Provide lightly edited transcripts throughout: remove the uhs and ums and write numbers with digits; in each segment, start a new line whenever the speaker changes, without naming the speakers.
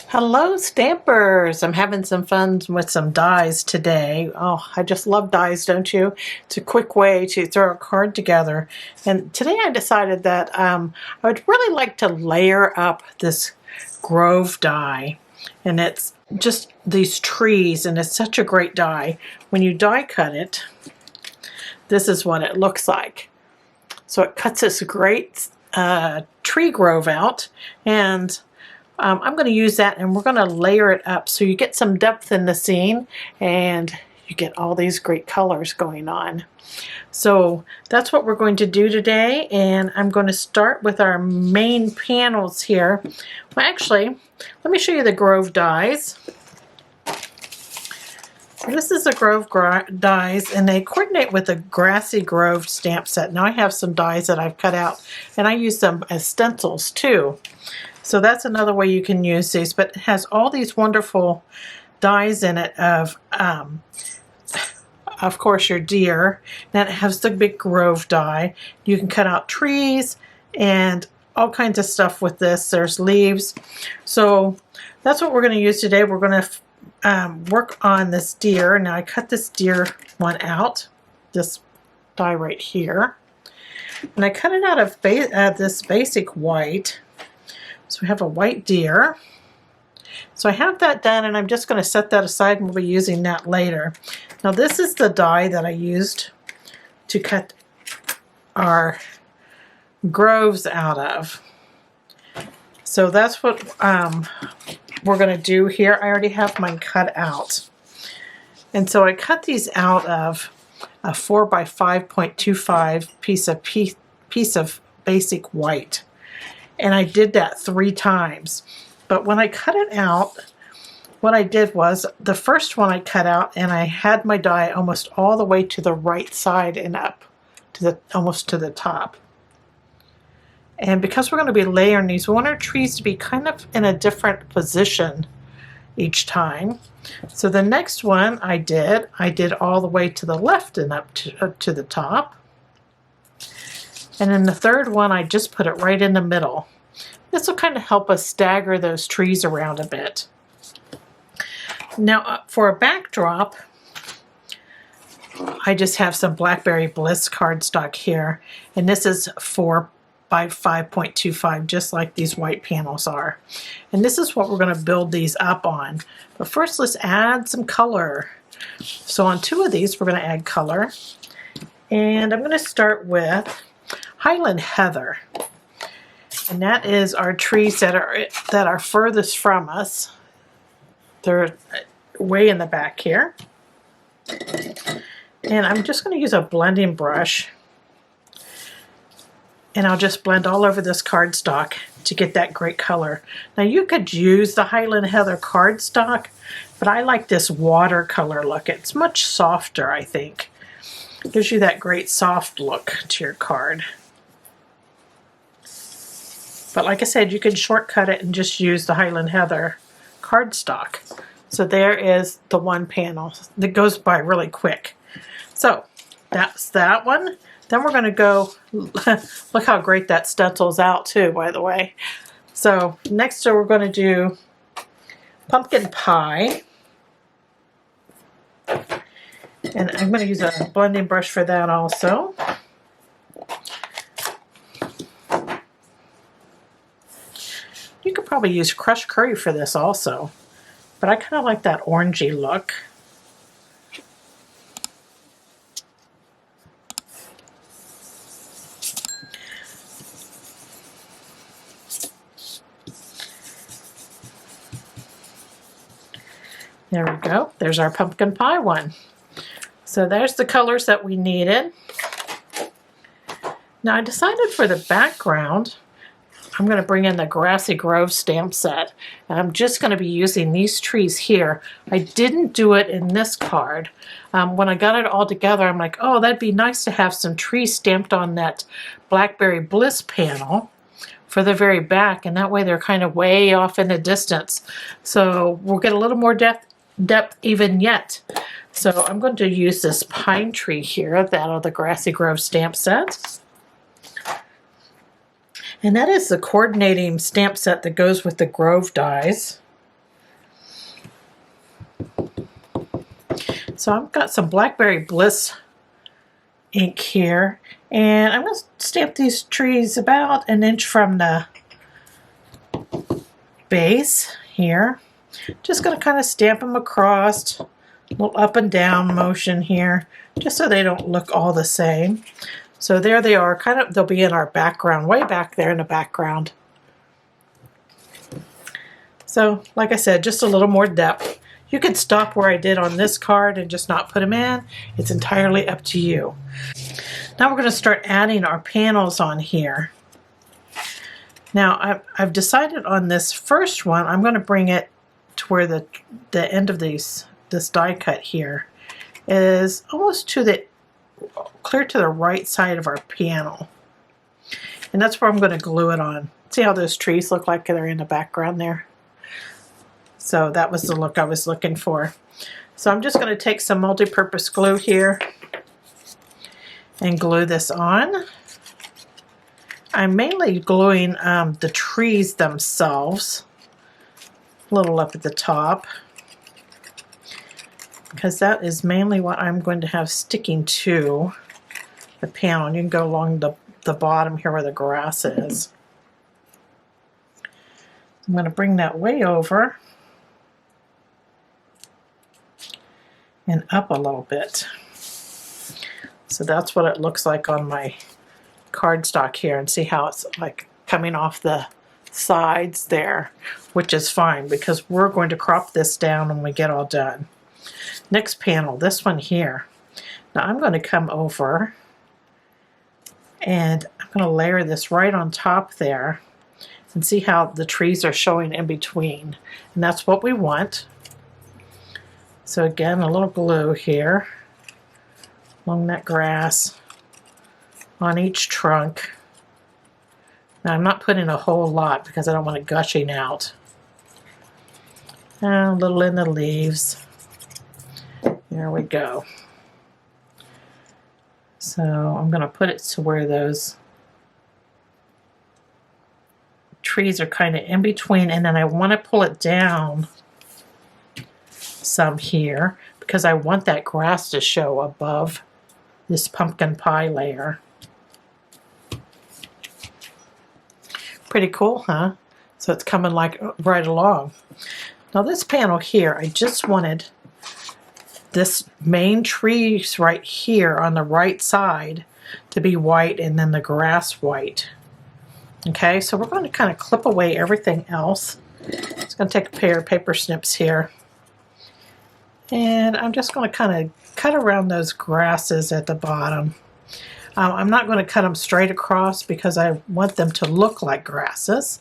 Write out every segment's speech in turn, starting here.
Hello Stampers! I'm having some fun with some dies today. Oh, I just love dies, don't you? It's a quick way to throw a card together. And today I decided that I would really like to layer up this Grove die. And it's just these trees, and it's such a great die. When you die cut it, this is what it looks like. So it cuts this great tree grove out, and I'm going to use that, and we're going to layer it up so you get some depth in the scene and you get all these great colors going on. So that's what we're going to do today, and I'm going to start with our main panels here. Well, actually, let me show you the Grove dies. This is the Grove dies, and they coordinate with the Grassy Grove stamp set. Now I have some dies that I've cut out, and I use them as stencils too. So that's another way you can use these, but it has all these wonderful dies in it of course, your deer. Then it has the big Grove die. You can cut out trees and all kinds of stuff with this. There's leaves. So that's what we're going to use today. We're going to work on this deer. Now I cut this deer one out, this die right here. And I cut it out of this basic white. So we have a white deer. So I have that done, and I'm just going to set that aside, and we'll be using that later. Now this is the die that I used to cut our groves out of. So that's what we're going to do here. I already have mine cut out. And so I cut these out of a 4 by 5.25 piece of basic white. And I did that 3 times. But when I cut it out, what I did was, the first one I cut out, and I had my die almost all the way to the right side and up to almost to the top. And because we're going to be layering these, we want our trees to be kind of in a different position each time. So the next one I did all the way to the left and up to the top. And then the third one, I just put it right in the middle. This will kind of help us stagger those trees around a bit. Now for a backdrop, I just have some Blackberry Bliss cardstock here. And this is 4 by 5.25, just like these white panels are. And this is what we're going to build these up on. But first, let's add some color. So on 2 of these, we're going to add color. And I'm going to start with Highland Heather, and that is our trees that are furthest from us. They're way in the back here. And I'm just going to use a blending brush, and I'll just blend all over this cardstock to get that great color. Now you could use the Highland Heather cardstock, but I like this watercolor look. It's much softer, I think. It gives you that great soft look to your card. But like I said, you can shortcut it and just use the Highland Heather cardstock. So there is the one panel that goes by really quick. So that's that one. Then we're going to go, look how great that stencils out too, by the way. So next we're going to do pumpkin pie. And I'm going to use a blending brush for that also. You could probably use crushed curry for this also, but I kind of like that orangey look. There we go. There's our pumpkin pie one. So there's the colors that we needed. Now I decided for the background, I'm going to bring in the Grassy Grove stamp set, and I'm just going to be using these trees here. I didn't do it in this card. When I got it all together, I'm like, oh, that'd be nice to have some trees stamped on that Blackberry Bliss panel for the very back, and that way they're kind of way off in the distance. So we'll get a little more depth even yet. So I'm going to use this pine tree here, that of the Grassy Grove stamp set. And that is the coordinating stamp set that goes with the Grove dies. So I've got some Blackberry Bliss ink here, and I'm going to stamp these trees about an inch from the base here. Just going to kind of stamp them across, a little up and down motion here, just so they don't look all the same. So there they are, kind of, they'll be in our background, way back there in the background. So, like I said, just a little more depth. You could stop where I did on this card and just not put them in. It's entirely up to you. Now we're going to start adding our panels on here. Now, I've decided on this first one, I'm going to bring it to where the end of this die cut here is almost to the clear to the right side of our panel. And that's where I'm going to glue it on. See how those trees look like they're in the background there? So that was the look I was looking for. So I'm just going to take some multi-purpose glue here and glue this on. I'm mainly gluing the trees themselves, a little up at the top, because that is mainly what I'm going to have sticking to the panel. And you can go along the bottom here where the grass is. I'm going to bring that way over and up a little bit. So that's what it looks like on my cardstock here, and see how it's like coming off the sides there, which is fine because we're going to crop this down when we get all done. Next panel, this one here. Now I'm going to come over and I'm going to layer this right on top there and see how the trees are showing in between, and that's what we want. So again, a little glue here along that grass on each trunk. Now I'm not putting a whole lot because I don't want it gushing out. And a little in the leaves. There we go. So I'm going to put it to where those trees are kind of in between, and then I want to pull it down some here because I want that grass to show above this pumpkin pie layer. Pretty cool, huh? So it's coming like right along. Now this panel here, I just wanted this main trees right here on the right side to be white and then the grass white. Okay, so we're going to kind of clip away everything else. Just going to take a pair of paper snips here. And I'm just going to kind of cut around those grasses at the bottom. I'm not going to cut them straight across because I want them to look like grasses.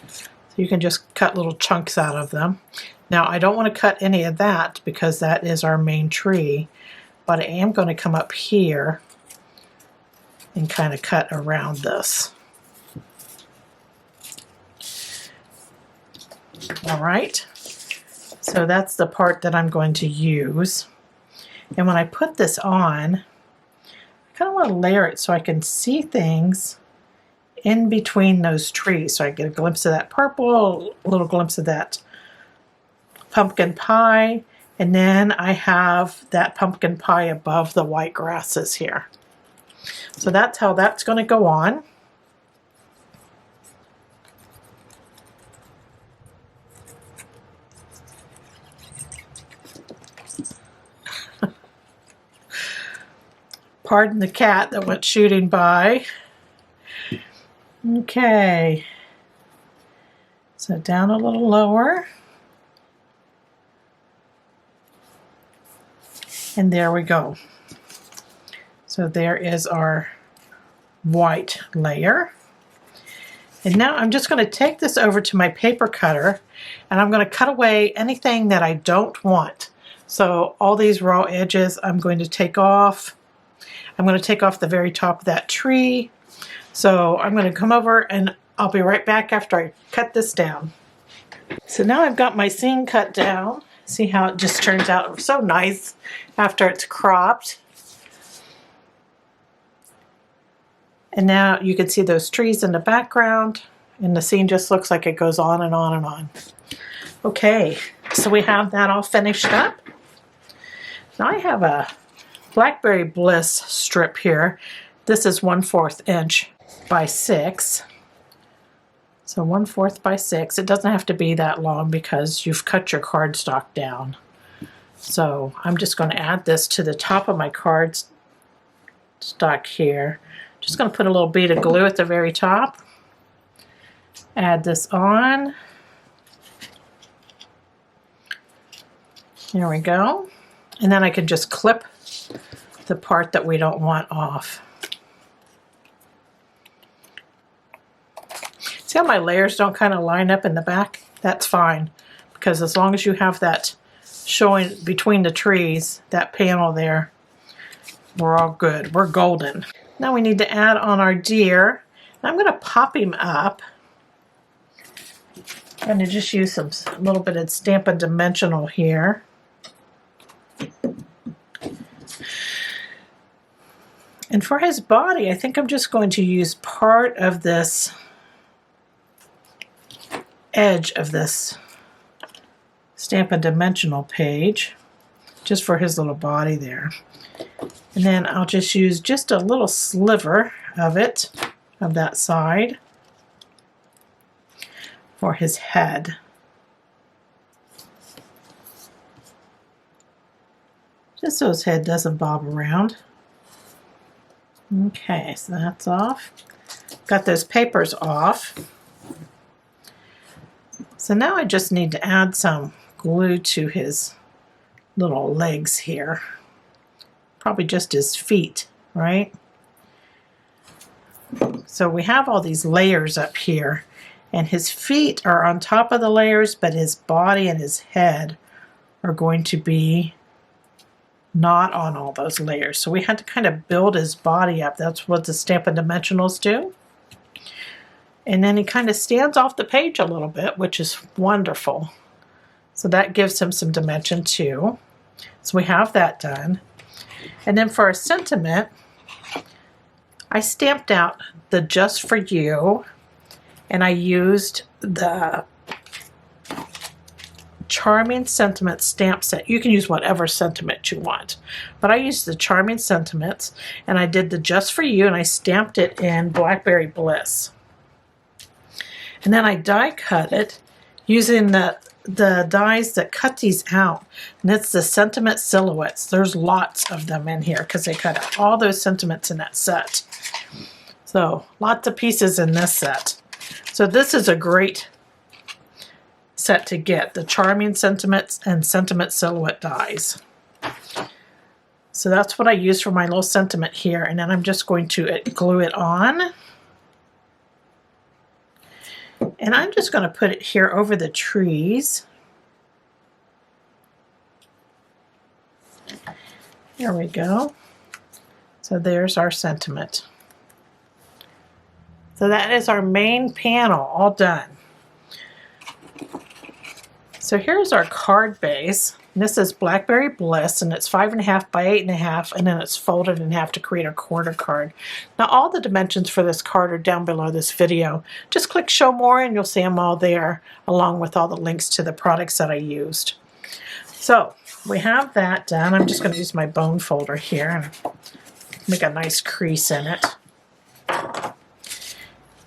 So you can just cut little chunks out of them. Now I don't want to cut any of that because that is our main tree, but I am going to come up here and kind of cut around this. All right, so that's the part that I'm going to use. And when I put this on, I kind of want to layer it so I can see things in between those trees. So I get a glimpse of that purple, a little glimpse of that pumpkin pie, and then I have that pumpkin pie above the white grasses here. So that's how that's going to go on. Pardon the cat that went shooting by. Okay. So down a little lower. And there we go. So there is our white layer. And now I'm just going to take this over to my paper cutter and I'm going to cut away anything that I don't want. So all these raw edges I'm going to take off. I'm going to take off the very top of that tree. So I'm going to come over and I'll be right back after I cut this down. So now I've got my scene cut down. See how it just turns out so nice after it's cropped. And now you can see those trees in the background, and the scene just looks like it goes on and on and on. Okay, so we have that all finished up. Now I have a Blackberry Bliss strip here. This is 1/4 inch by 6. So 1/4 by 6. It doesn't have to be that long because you've cut your cardstock down. So I'm just going to add this to the top of my cardstock here. Just going to put a little bead of glue at the very top. Add this on. There we go. And then I can just clip the part that we don't want off. See how my layers don't kind of line up in the back? That's fine, because as long as you have that showing between the trees, that panel there, we're all good. We're golden. Now we need to add on our deer. I'm going to pop him up. I'm going to just use a little bit of Stampin' Dimensional here. And for his body, I think I'm just going to use part of this edge of this Stampin' Dimensional page, just for his little body there. And then I'll just use just a little sliver of it, of that side, for his head. Just so his head doesn't bob around. Okay, so that's off. Got those papers off. So now I just need to add some glue to his little legs here. Probably just his feet, right? So we have all these layers up here, and his feet are on top of the layers, but his body and his head are going to be not on all those layers. So we had to kind of build his body up. That's what the Stampin' Dimensionals do. And then he kind of stands off the page a little bit, which is wonderful. So that gives him some dimension too. So we have that done. And then for a sentiment, I stamped out the Just For You, and I used the Charming Sentiment stamp set. You can use whatever sentiment you want, but I used the Charming Sentiments, and I did the Just For You, and I stamped it in Blackberry Bliss. And then I die cut it using the dies that cut these out, and it's the Sentiment Silhouettes. There's lots of them in here because they cut out all those sentiments in that set. So lots of pieces in this set. So this is a great set to get, the Charming Sentiments and Sentiment Silhouette dies. So that's what I use for my little sentiment here, and then I'm just going to glue it on. And I'm just going to put it here over the trees. There we go. So there's our sentiment. So that is our main panel all done. So here's our card base. This is Blackberry Bliss, and it's 5.5 by 8.5, and then it's folded in half to create a quarter card. Now all the dimensions for this card are down below this video. Just click Show More and you'll see them all there, along with all the links to the products that I used. So we have that done. I'm just going to use my bone folder here and make a nice crease in it.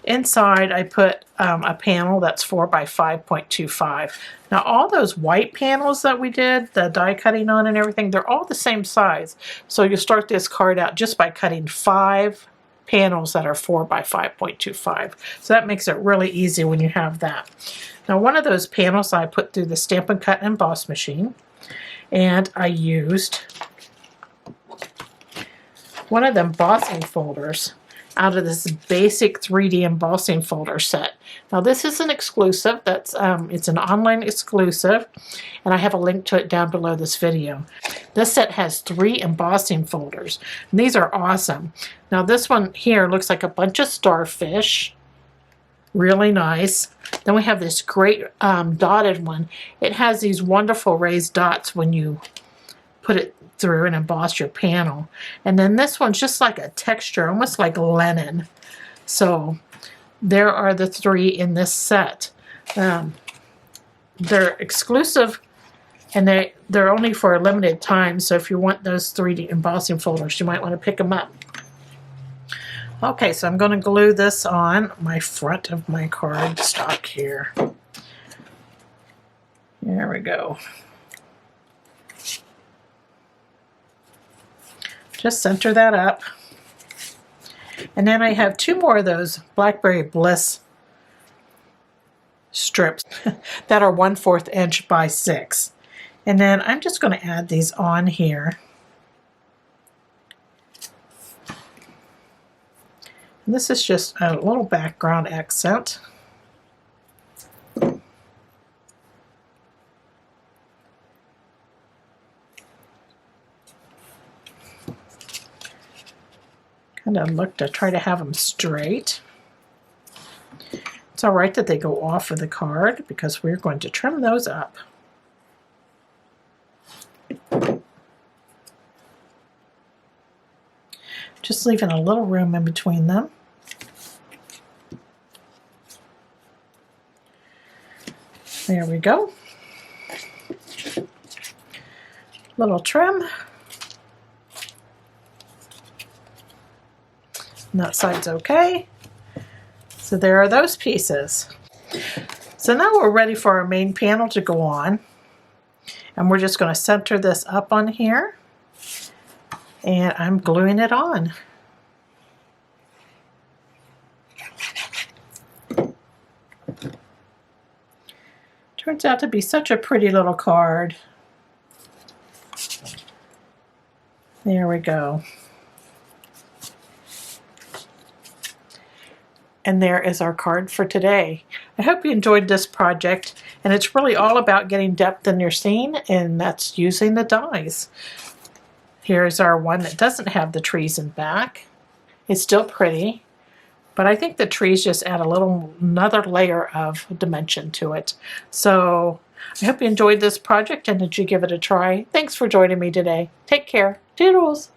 Inside I put a panel that's 4 by 5.25. Now all those white panels that we did, the die cutting on and everything, they're all the same size. So you start this card out just by cutting 5 panels that are 4 by 5.25. So that makes it really easy when you have that. Now one of those panels I put through the Stampin' Cut and Emboss machine, and I used one of them embossing folders out of this basic 3D embossing folder set. Now this is an exclusive. That's it's an online exclusive, and I have a link to it down below this video. This set has 3 embossing folders, and these are awesome. Now this one here looks like a bunch of starfish. Really nice. Then we have this great dotted one. It has these wonderful raised dots when you put it through and emboss your panel. And then this one's just like a texture, almost like linen. So there are the 3 in this set. They're exclusive, and they're only for a limited time, so if you want those 3D embossing folders, you might want to pick them up. Okay, so I'm going to glue this on my front of my card stock here. There we go. Just center that up. And then I have 2 more of those Blackberry Bliss strips that are 1/4 inch by 6. And then I'm just going to add these on here. And this is just a little background accent. Kind of look to try to have them straight. It's all right that they go off of the card because we're going to trim those up. Just leaving a little room in between them. There we go. Little trim. And that side's okay. So there are those pieces. So now we're ready for our main panel to go on. And we're just going to center this up on here. And I'm gluing it on. Turns out to be such a pretty little card. There we go. And there is our card for today. I hope you enjoyed this project, and it's really all about getting depth in your scene, and that's using the dies. Here's our one that doesn't have the trees in back. It's still pretty, but I think the trees just add another layer of dimension to it. So I hope you enjoyed this project and that you give it a try. Thanks for joining me today. Take care. Toodles!